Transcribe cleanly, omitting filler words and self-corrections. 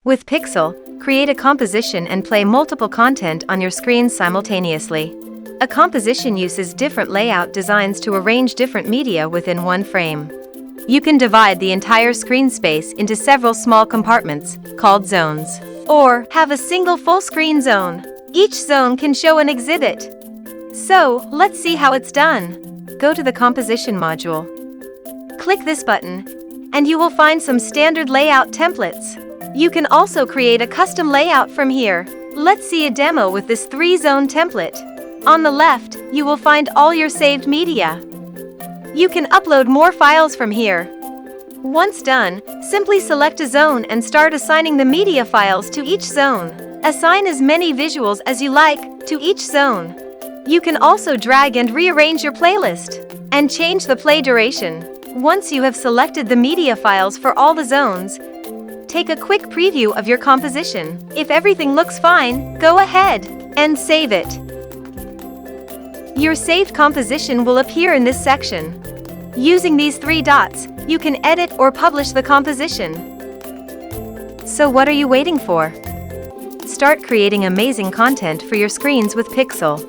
With Pickcel, create a composition and play multiple content on your screen simultaneously. A composition uses different layout designs to arrange different media within one frame. You can divide the entire screen space into several small compartments, called zones, or have a single full-screen zone. Each zone can show an exhibit. So, let's see how it's done. Go to the Composition module. Click this button, and you will find some standard layout templates. You can also create a custom layout from here. Let's see a demo with this 3-zone template. On the left, you will find all your saved media. You can upload more files from here. Once done, simply select a zone and start assigning the media files to each zone. Assign as many visuals as you like to each zone. You can also drag and rearrange your playlist and change the play duration. Once you have selected the media files for all the zones, take a quick preview of your composition. If everything looks fine, go ahead and save it. Your saved composition will appear in this section. Using these 3 dots, you can edit or publish the composition. So what are you waiting for? Start creating amazing content for your screens with Pickcel.